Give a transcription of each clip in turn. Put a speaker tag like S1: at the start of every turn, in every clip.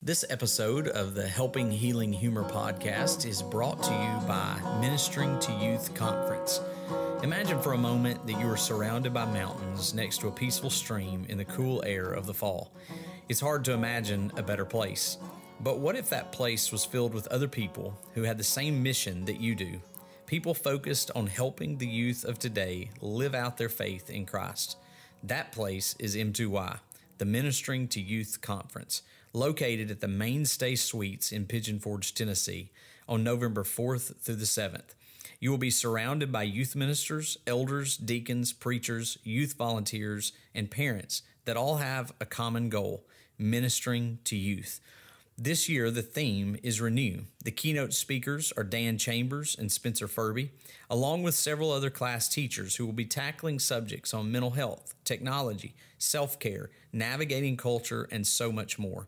S1: This episode of the Helping Healing Humor podcast is brought to you by Ministering to Youth Conference. Imagine for a moment that you are surrounded by mountains next to a peaceful stream in the cool air of the fall. It's hard to imagine a better place. But what if that place was filled with other people who had the same mission that you do? People focused on helping the youth of today live out their faith in Christ. That place is M2Y, the Ministering to Youth Conference, located at the Mainstay Suites in Pigeon Forge, Tennessee, on November 4th through the 7th. You will be surrounded by youth ministers, elders, deacons, preachers, youth volunteers, and parents that all have a common goal: ministering to youth. This year, the theme is Renew. The keynote speakers are Dan Chambers and Spencer Furby, along with several other class teachers who will be tackling subjects on mental health, technology, self-care, navigating culture, and so much more.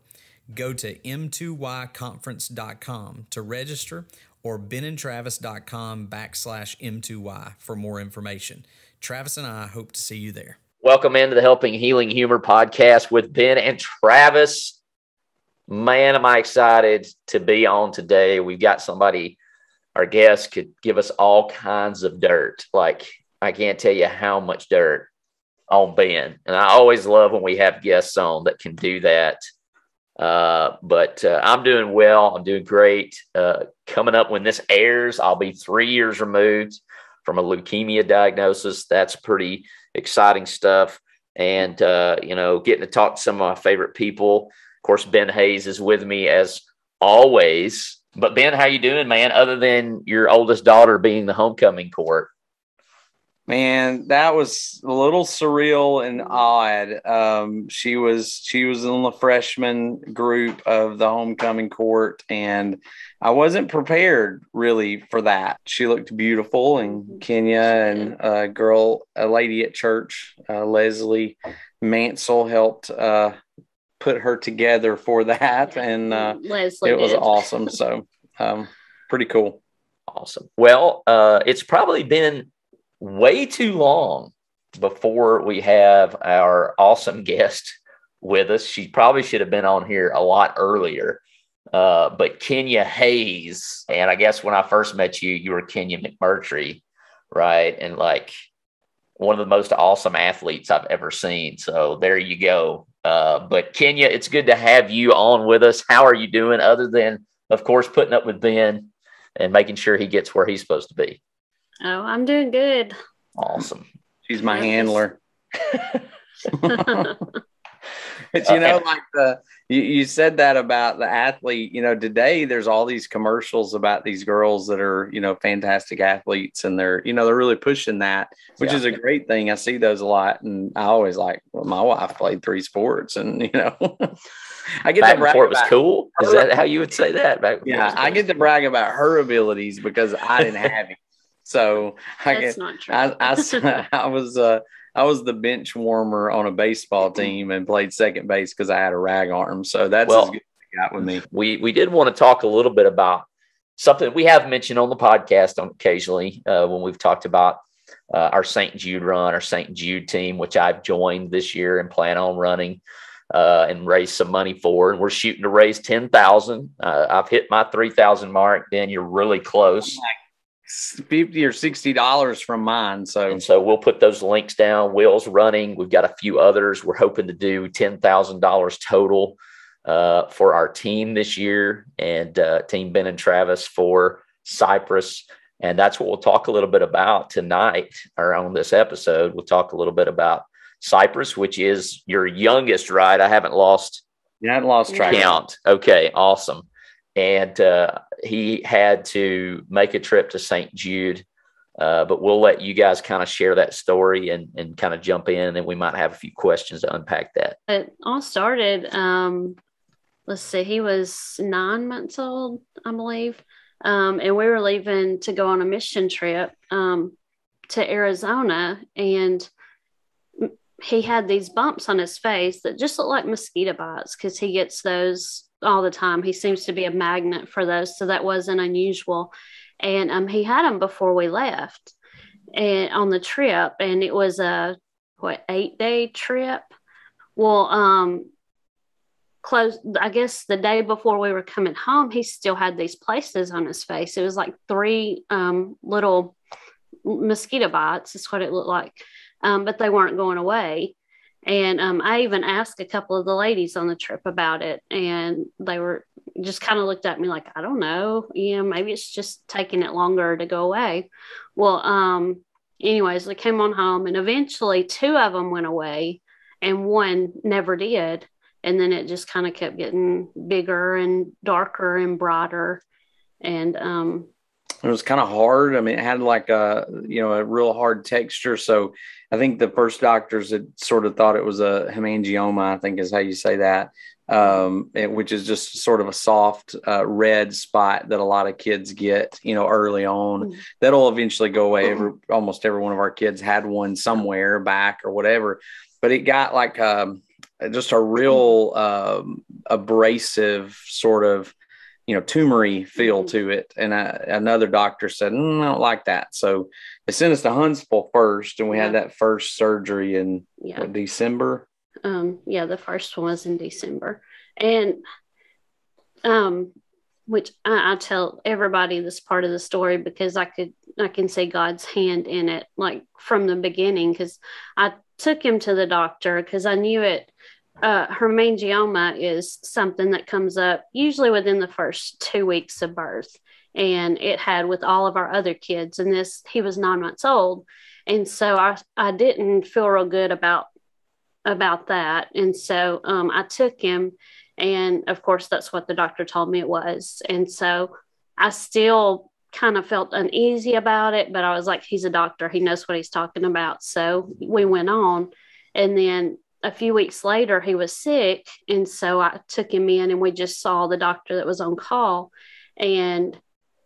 S1: Go to m2yconference.com to register or benandtravis.com/m2y for more information. Travis and I hope to see you there.
S2: Welcome into the Helping Healing Humor podcast with Ben and Travis. Man, am I excited to be on today. We've got somebody, our guest could give us all kinds of dirt. Like, I can't tell you how much dirt on Ben. And I always love when we have guests on that can do that. But I'm doing well. I'm doing great. Coming up when this airs, I'll be 3 years removed from a leukemia diagnosis. That's pretty exciting stuff. And, getting to talk to some of my favorite people. Of course, Ben Hayes is with me as always. But Ben, how you doing, man? Other than your oldest daughter being the homecoming court.
S3: Man, that was a little surreal and odd. She was in the freshman group of the homecoming court, and I wasn't prepared really for that. She looked beautiful, and Kenya and a lady at church, Leslie Mansell, helped put her together for that, and it was awesome. So pretty cool.
S2: Awesome. Well, it's probably been way too long before we have our awesome guest with us. She probably should have been on here a lot earlier. But Kenya Hayes, and I guess when I first met you, you were Kenya McMurtry, right? And like one of the most awesome athletes I've ever seen. So there you go. But Kenya, it's good to have you on with us. How are you doing, other than, of course, putting up with Ben and making sure he gets where he's supposed to be?
S4: Oh, I'm doing good.
S2: Awesome.
S3: She's my handler. But you said that about the athlete. Today there's all these commercials about these girls that are, fantastic athletes, and they're really pushing that, which is a great thing. I see those a lot, and I always like, well, my wife played 3 sports, and I get
S2: back
S3: to brag
S2: before it was
S3: about
S2: cool. Is that how you would say that?
S3: I get to brag about her abilities because I didn't have it. So
S4: that's not true.
S3: I was the bench warmer on a baseball team and played second base because I had a rag arm. So that's as good as it got with me.
S2: We did want to talk a little bit about something we have mentioned on the podcast occasionally when we've talked about our St. Jude run, our St. Jude team, which I've joined this year and plan on running and raise some money for. And we're shooting to raise $10,000. I've hit my 3,000 mark. Ben, you're really close.
S3: $50 or $60 from mine.
S2: So we'll put those links down. Will's running. We've got a few others. We're hoping to do $10,000 total for our team this year, and Team Ben and Travis for Cypress. And that's what we'll talk a little bit about tonight, or on this episode. We'll talk a little bit about Cypress, which is your youngest, right? I haven't lost
S3: track
S2: count. Okay, awesome. And he had to make a trip to St. Jude, but we'll let you guys kind of share that story and kind of jump in, and we might have a few questions to unpack that.
S4: It all started, let's see, he was 9 months old, I believe, and we were leaving to go on a mission trip to Arizona, and he had these bumps on his face that just looked like mosquito bites because he gets those all the time. He seems to be a magnet for those, so that wasn't unusual. And he had them before we left and on the trip, and it was a 8-day trip. Well, close, I guess the day before we were coming home, he still had these places on his face. It was like 3 little mosquito bites is what it looked like. But they weren't going away. And I even asked a couple of the ladies on the trip about it, and they were just kind of looked at me like, I don't know, maybe it's just taking it longer to go away. Well, anyways, we came on home, and eventually 2 of them went away and 1 never did. And then it just kind of kept getting bigger and darker and brighter. And
S3: it was kind of hard. I mean, it had like a real hard texture. So I think the first doctors had sort of thought it was a hemangioma, I think is how you say that, which is just sort of a soft red spot that a lot of kids get, early on. That'll eventually go away. Almost every one of our kids had one somewhere back or whatever, but it got like just a real abrasive sort of, tumory feel to it. And another doctor said, I don't like that. So they sent us to Huntsville first, and we had that first surgery in December.
S4: The first one was in December. And which I tell everybody this part of the story because I can see God's hand in it, like from the beginning, because I took him to the doctor because I knew it. Hemangioma is something that comes up usually within the first 2 weeks of birth, and it had with all of our other kids, and he was 9 months old, and so I didn't feel real good about that, and so I took him, and of course that's what the doctor told me it was, and so I still kind of felt uneasy about it, but I was like, he's a doctor, he knows what he's talking about, so we went on, and then a few weeks later, he was sick. And so I took him in, and we just saw the doctor that was on call. And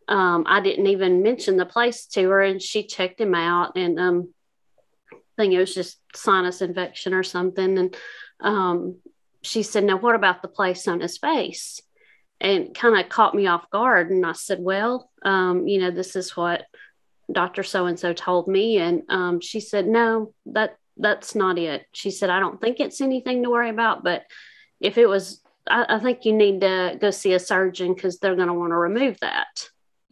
S4: I didn't even mention the place to her, and she checked him out. And I think it was just sinus infection or something. And she said, now, what about the place on his face? And kind of caught me off guard. And I said, well, this is what Dr. So-and-so told me. And she said, no, that's not it. She said, I don't think it's anything to worry about, but if it was, I think you need to go see a surgeon because they're going to want to remove that.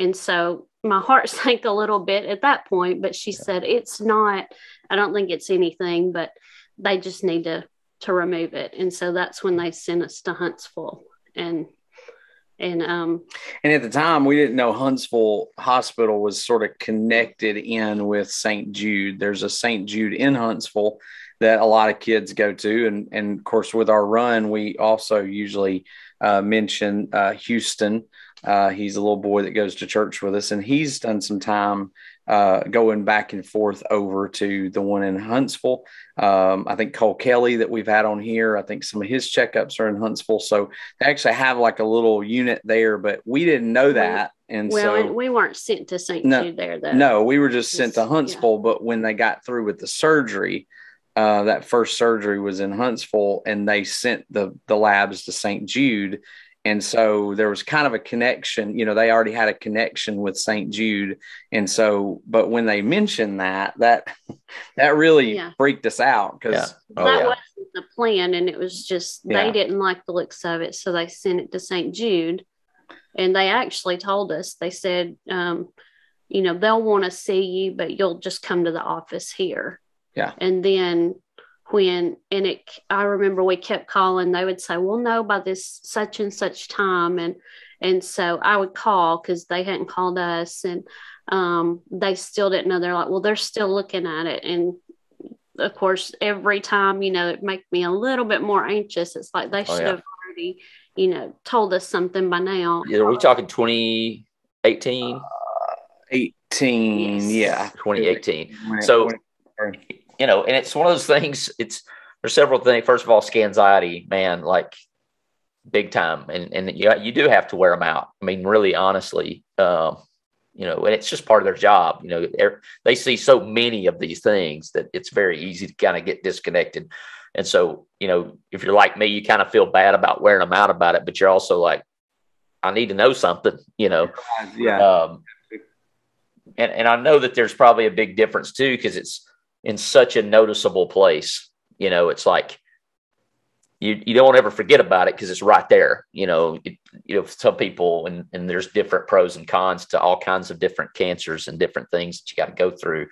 S4: And so my heart sank a little bit at that point, but she said, it's not, I don't think it's anything, but they just need to remove it. And so that's when they sent us to Huntsville. And
S3: at the time, we didn't know Huntsville Hospital was sort of connected in with St. Jude. There's a St. Jude in Huntsville that a lot of kids go to. And of course, with our run, we also usually mention Houston. He's a little boy that goes to church with us, and he's done some time going back and forth over to the one in Huntsville. I think Cole Kelly that we've had on here, I think some of his checkups are in Huntsville. So they actually have like a little unit there, but we didn't know that. And
S4: we weren't sent to St. Jude there, though.
S3: No, we were just sent to Huntsville. Yeah. But when they got through with the surgery, that first surgery was in Huntsville, and they sent the labs to St. Jude. And so there was kind of a connection, they already had a connection with St. Jude. And so, but when they mentioned that really freaked us out because
S4: that wasn't the plan. And it was just, they didn't like the looks of it. So they sent it to St. Jude, and they actually told us, they said, they'll want to see you, but you'll just come to the office here.
S3: Yeah.
S4: And then I remember we kept calling, they would say, well, no, by this such and such time. And so I would call because they hadn't called us, and they still didn't know. They're like, well, they're still looking at it. And of course, every time, it made me a little bit more anxious. It's like they should have already, told us something by now.
S2: Are we talking 2018?
S3: 18, yeah.
S2: 2018. So, and it's one of those things, there's several things. First of all, scanxiety, man, like big time. And you do have to wear them out. I mean, really, honestly, and it's just part of their job. They see so many of these things that it's very easy to kind of get disconnected. And so, if you're like me, you kind of feel bad about wearing them out about it, but you're also like, I need to know something,
S3: Yeah.
S2: And I know that there's probably a big difference too, because it's in such a noticeable place. It's like, you don't ever forget about it because it's right there. Some people, and there's different pros and cons to all kinds of different cancers and different things that you got to go through.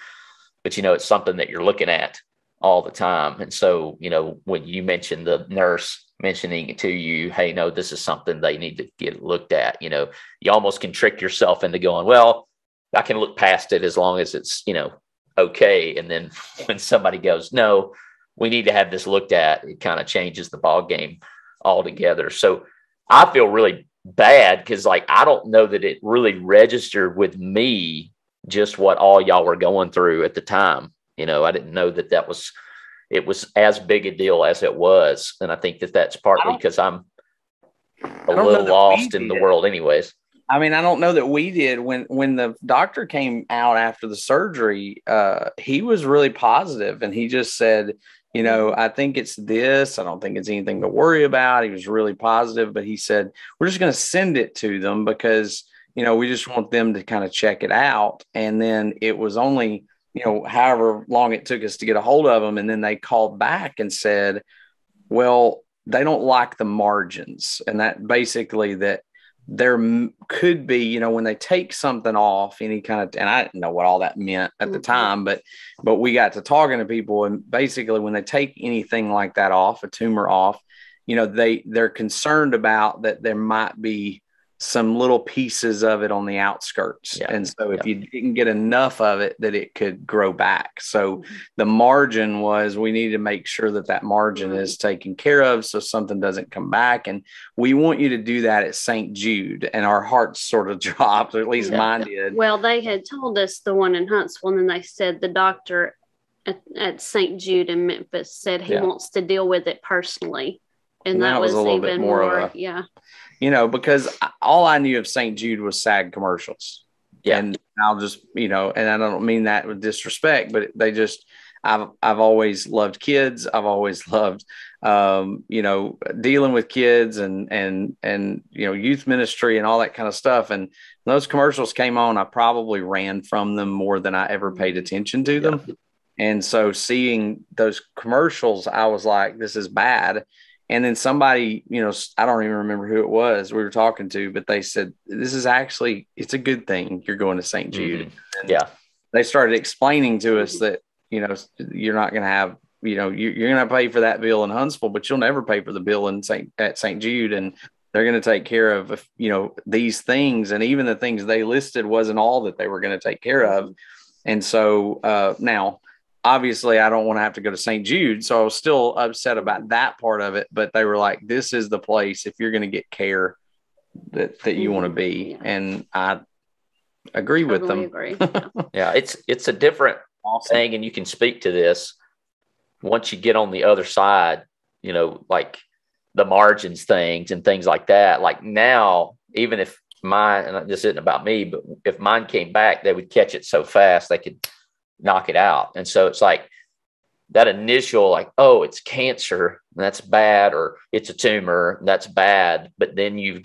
S2: But, it's something that you're looking at all the time. And so, when you mentioned the nurse mentioning it to you, hey, no, this is something they need to get looked at, you almost can trick yourself into going, well, I can look past it as long as it's, okay. And then when somebody goes, no, we need to have this looked at, it kind of changes the ball game altogether. So I feel really bad because I don't know that it really registered with me just what all y'all were going through at the time. I didn't know that it was as big a deal as it was. And I think that that's partly because I'm a little lost in the world anyways.
S3: I mean, I don't know that we did. When the doctor came out after the surgery, he was really positive, and he just said, I think it's this. I don't think it's anything to worry about. He was really positive, but he said, we're just going to send it to them because, we just want them to kind of check it out. And then it was only, however long it took us to get a hold of them. And then they called back and said, well, they don't like the margins. And that basically that there could be, when they take something off any kind of, and I didn't know what all that meant at the time, but we got to talking to people, and basically when they take anything like that off, a tumor off, they're concerned about that there might be some little pieces of it on the outskirts. Yeah. And so if you didn't get enough of it, that it could grow back. So the margin was, we need to make sure that margin is taken care of so something doesn't come back. And we want you to do that at St. Jude. And our hearts sort of dropped, or at least mine did.
S4: Well, they had told us the one in Huntsville, and then they said the doctor at St. Jude in Memphis said he wants to deal with it personally. And that was a little bit more of a,
S3: because all I knew of St. Jude was SAG commercials. Yeah. And I'll just, and I don't mean that with disrespect, but I've always loved kids. I've always loved, dealing with kids and youth ministry and all that kind of stuff. And when those commercials came on, I probably ran from them more than I ever paid attention to them. And so seeing those commercials, I was like, this is bad. And then somebody, I don't even remember who it was we were talking to, but they said, this is actually, it's a good thing you're going to St. Jude.
S2: Mm-hmm.
S3: They started explaining to us that, you're not going to have, you're going to pay for that bill in Huntsville, but you'll never pay for the bill at St. Jude. And they're going to take care of, these things. And even the things they listed wasn't all that they were going to take care of. And so now, obviously, I don't want to have to go to St. Jude. So I was still upset about that part of it. But they were like, this is the place if you're going to get care that you want to be. And I agree with them.
S4: Agree.
S2: Yeah, it's a different thing. And you can speak to this once you get on the other side, like the margins things and things like that. Like now, even if mine, and this isn't about me, but if mine came back, they would catch it so fast they could knock it out. And so it's like that initial, like, oh, it's cancer, that's bad, or it's a tumor, that's bad. But then you're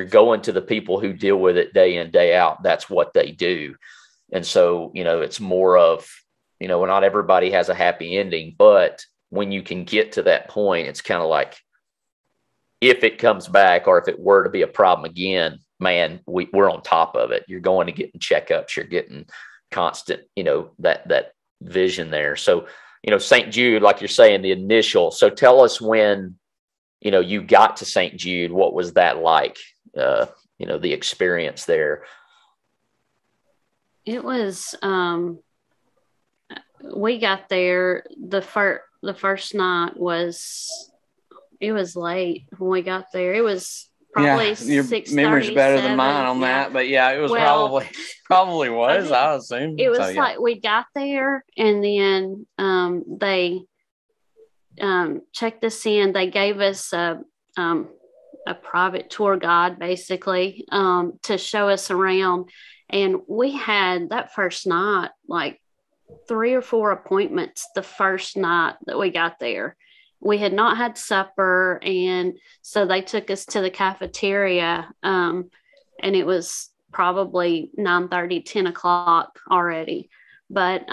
S2: going to the people who deal with it day in, day out. That's what they do. And so, it's more of, not everybody has a happy ending, but when you can get to that point, it's kind of like, if it comes back or if it were to be a problem again, man, we're on top of it. You're going to getting checkups, you're getting constant, that vision there. So, St. Jude, like you're saying, the initial. So tell us when, you got to St. Jude, what was that like? The experience there.
S4: It was, we got there, the first night it was late when we got there. It was probably
S3: your memory's better than mine on that, but it was probably was, I assume.
S4: It was like we got there, and then they checked us in. They gave us a private tour guide, basically, to show us around. And we had that first night, like 3 or 4 appointments the first night that we got there. We had not had supper, and so they took us to the cafeteria, and it was probably 9:30, 10 o'clock already. But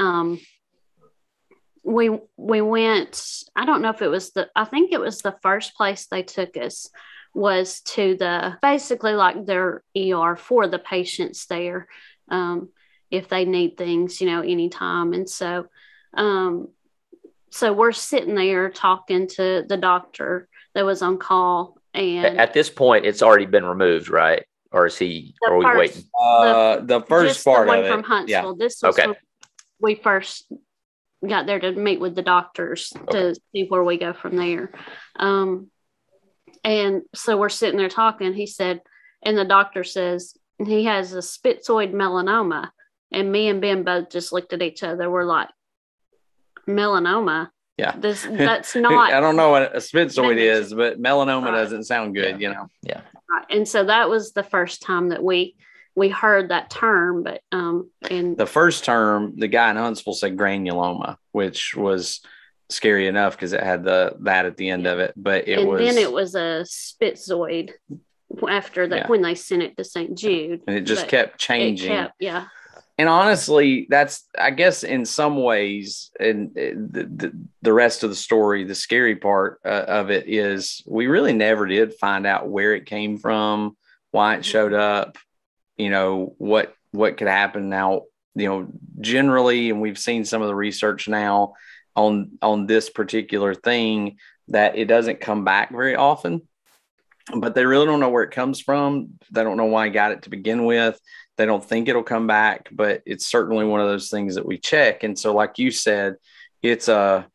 S4: we went, I don't know if it was I think it was the first place they took us was to basically like their ER for the patients there, if they need things, anytime. And so we're sitting there talking to the doctor that was on call. And
S2: at this point, it's already been removed, right? Or is he? Are we waiting?
S3: The first part
S4: the one
S3: of it
S4: from Huntsville. Yeah. This was when we first got there to meet with the doctors to see where we go from there. And so we're sitting there talking. He said, and the doctor says he has a spitzoid melanoma. And me and Ben both just looked at each other. We're like, melanoma?
S3: Yeah.
S4: That's not.
S3: I don't know what a spitzoid is, but melanoma doesn't sound good,
S2: Yeah.
S4: Right. And so that was the first time that we heard that term. But and
S3: the first term, the guy in Huntsville said granuloma, which was scary enough because it had that at the end of it. But then
S4: it was a spitzoid after that when they sent it to St. Jude.
S3: And it just kept changing.
S4: And
S3: honestly, that's, I guess, in some ways, and the rest of the story, the scary part of it is we really never did find out where it came from, why it showed up, what could happen now, generally, and we've seen some of the research now on this particular thing that it doesn't come back very often, but they really don't know where it comes from. They don't know why I got it to begin with. They don't think it'll come back, but it's certainly one of those things that we check. And so, like you said, it's a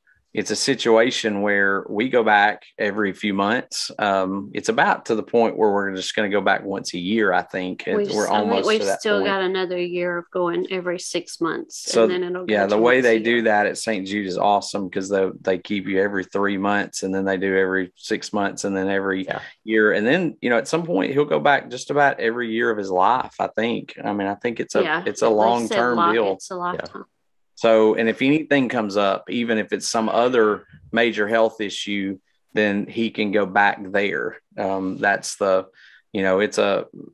S3: situation where we go back every few months. It's about to the point where we're just going to go back once a year, I think. We've
S4: still got another year of going every 6 months.
S3: So,
S4: and then it'll go
S3: the way they do that at St. Jude is awesome because they keep you every 3 months, and then they do every 6 months, and then every year. And then, at some point he'll go back just about every year of his life, I think. I mean, I think it's a long-term deal.
S4: It's a lifetime.
S3: So, and if anything comes up, even if it's some other major health issue, then he can go back there. That's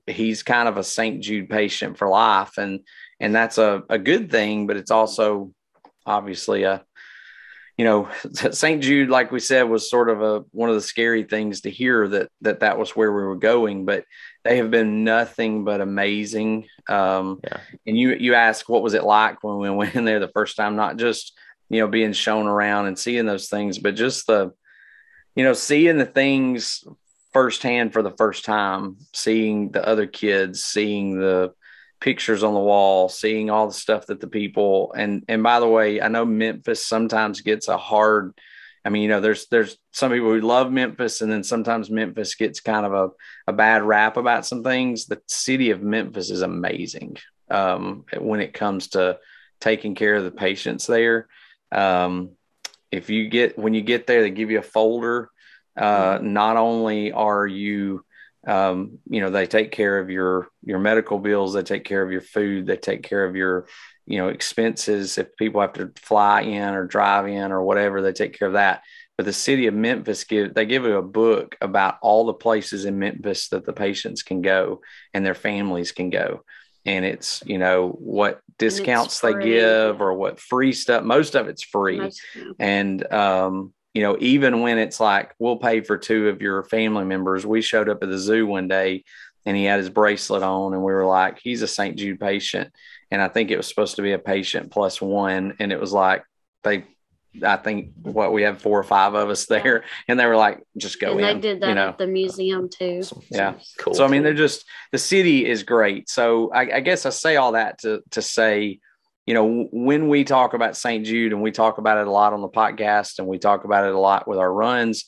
S3: he's kind of a St. Jude patient for life. And that's a good thing, but it's also obviously St. Jude, like we said, was sort of one of the scary things to hear that was where we were going, but they have been nothing but amazing. And you ask, what was it like when we went in there the first time? Not just, being shown around and seeing those things, but just seeing the things firsthand for the first time, seeing the other kids, seeing the pictures on the wall, seeing all the stuff that the people, and by the way, I know Memphis sometimes gets a hard, there's some people who love Memphis, and then sometimes Memphis gets kind of a bad rap about some things. The city of Memphis is amazing when it comes to taking care of the patients there. When you get there, they give you a folder. Not only are you they take care of your medical bills, they take care of your food, they take care of your, expenses. If people have to fly in or drive in or whatever, they take care of that. But the city of Memphis they give you a book about all the places in Memphis that the patients can go and their families can go. And it's, what discounts they give or what free stuff. Most of it's free. And, even when it's like, we'll pay for 2 of your family members. We showed up at the zoo one day and he had his bracelet on and we were like, he's a St. Jude patient. And I think it was supposed to be a patient plus 1. And it was like, I think we have 4 or 5 of us there and they were like, just go in.
S4: They did that at the museum too.
S3: Yeah. Cool. So, the city is great. So I guess I say all that to say, when we talk about St. Jude, and we talk about it a lot on the podcast and we talk about it a lot with our runs,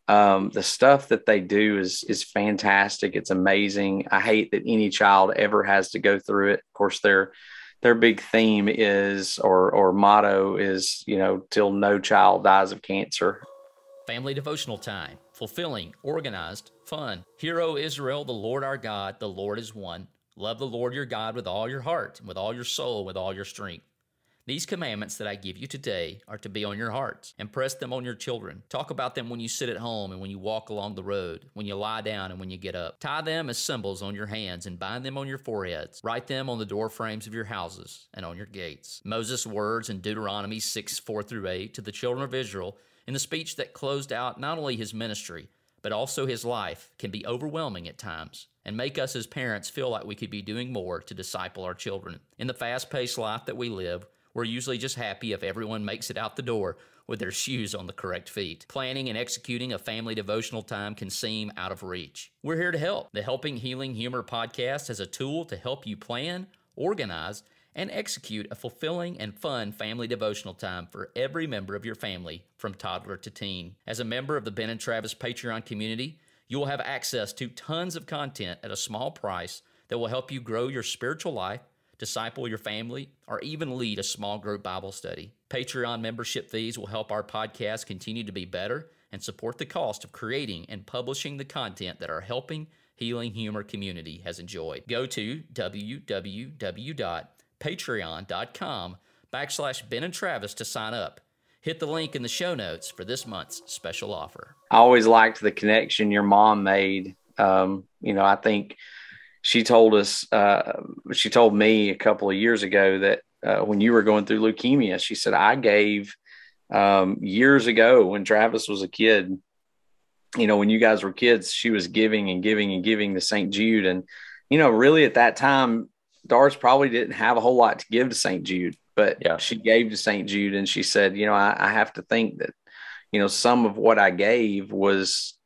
S3: the stuff that they do is fantastic. It's amazing. I hate that any child ever has to go through it. Of course, their big theme is, or motto is, till no child dies of cancer.
S1: Family devotional time, fulfilling, organized, fun. Hear, O Israel, the Lord our God, the Lord is one. Love the Lord your God with all your heart, and with all your soul, with all your strength.
S5: These commandments that I give you today are to be on your hearts. Impress them on your children. Talk about them when you sit at home and when you walk along the road, when you lie down and when you get up. Tie them as symbols on your hands and bind them on your foreheads. Write them on the door frames of your houses and on your gates. Moses' words in Deuteronomy 6:4-8 to the children of Israel in the speech that closed out not only his ministry, but also his life can be overwhelming at times and make us as parents feel like we could be doing more to disciple our children. In the fast-paced life that we live, we're usually just happy if everyone makes it out the door with their shoes on the correct feet. Planning and executing a family devotional time can seem out of reach. We're here to help. The Helping Healing Humor podcast is a tool to help you plan, organize, and execute a fulfilling and fun family devotional time for every member of your family, from toddler to teen. As a member of the Ben and Travis Patreon community, you will have access to tons of content at a small price that will help you grow your spiritual life, disciple your family, or even lead a small group Bible study. Patreon membership fees will help our podcast continue to be better and support the cost of creating and publishing the content that our Helping Healing Humor community has enjoyed. Go to www.patreon.com/Ben and Travis to sign up. Hit the link in the show notes for this month's special offer.
S3: I always liked the connection your mom made. I think she told me a couple of years ago that when you were going through leukemia, she said, I gave years ago when Travis was a kid, when you guys were kids, she was giving and giving and giving to St. Jude. And, really at that time, Doris probably didn't have a whole lot to give to St. Jude, but she gave to St. Jude. And she said, I have to think that, some of what I gave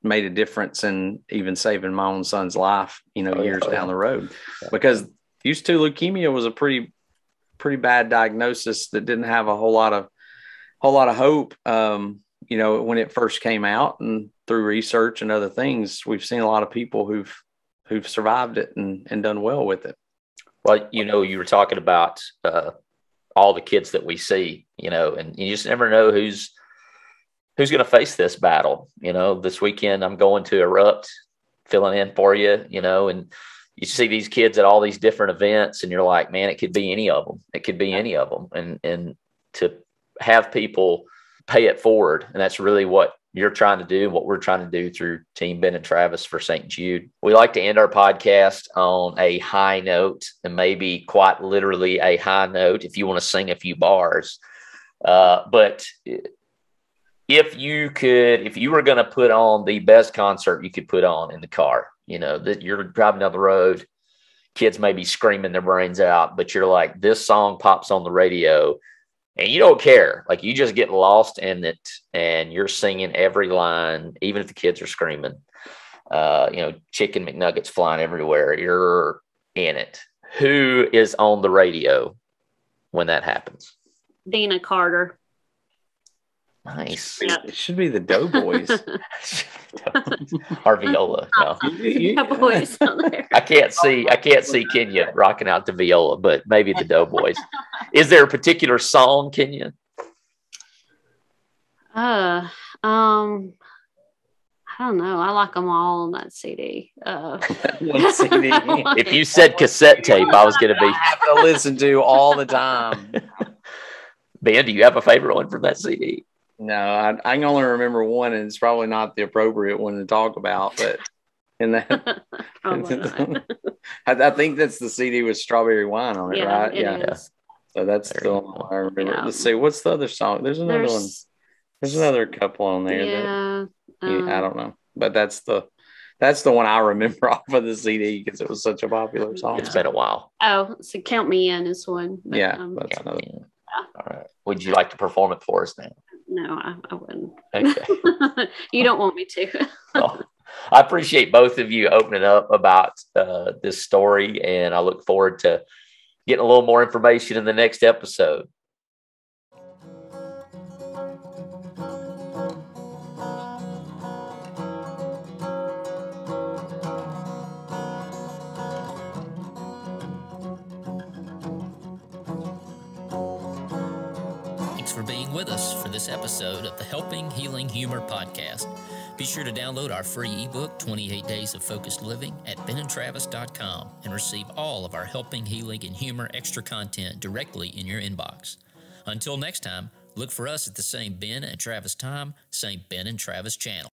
S3: made a difference in even saving my own son's life, years down the road, because used to leukemia was a pretty bad diagnosis that didn't have a whole lot of hope. When it first came out, and through research and other things, we've seen a lot of people who've survived it and done well with it.
S2: Well, you were talking about all the kids that we see, and you just never know who's going to face this battle. This weekend I'm going to Erupt, filling in for you, and you see these kids at all these different events, and you're like, man, it could be any of them. It could be any of them. And to have people pay it forward. And that's really what you're trying to do, what we're trying to do through Team Ben and Travis for St. Jude. We like to end our podcast on a high note, and maybe quite literally a high note if you want to sing a few bars. But if you were going to put on the best concert you could put on in the car, that you're driving down the road, kids may be screaming their brains out, but you're like, this song pops on the radio and you don't care. Like, you just get lost in it and you're singing every line, even if the kids are screaming, chicken McNuggets flying everywhere. You're in it. Who is on the radio when that happens?
S4: Dina Carter.
S2: Nice.
S3: It should be the Doughboys.
S2: Or viola. No.
S4: Doughboys on there.
S2: I can't see Kenya rocking out to viola, but maybe the Doughboys. Is there a particular song, Kenya?
S4: I don't know. I like them all on that CD.
S3: One CD.
S2: If you said cassette tape, I was going to be.
S3: I have to listen to all the time.
S2: Ben, do you have a favorite one from that CD?
S3: No, I can only remember one, and it's probably not the appropriate one to talk about. But in that, I think that's the CD with Strawberry Wine on it, right?
S4: Yeah.
S3: So that's the one I remember. Yeah. Let's see, what's the other song? There's another one. There's another couple on there.
S4: Yeah.
S3: I don't know, but that's the one I remember off of the CD because it was such a popular song.
S2: It's been a while.
S4: Oh, so Count Me In is one. But,
S3: that's another.
S2: All right. Would you like to perform it for us now?
S4: No, I wouldn't.
S2: Okay.
S4: You don't want me to.
S2: Well, I appreciate both of you opening up about this story, and I look forward to getting a little more information in the next episode.
S5: For being with us for this episode of the Helping Healing Humor podcast. Be sure to download our free ebook, 28 Days of Focused Living, at benandtravis.com and receive all of our Helping Healing and Humor extra content directly in your inbox. Until next time, look for us at the same Ben and Travis time, same Ben and Travis channel.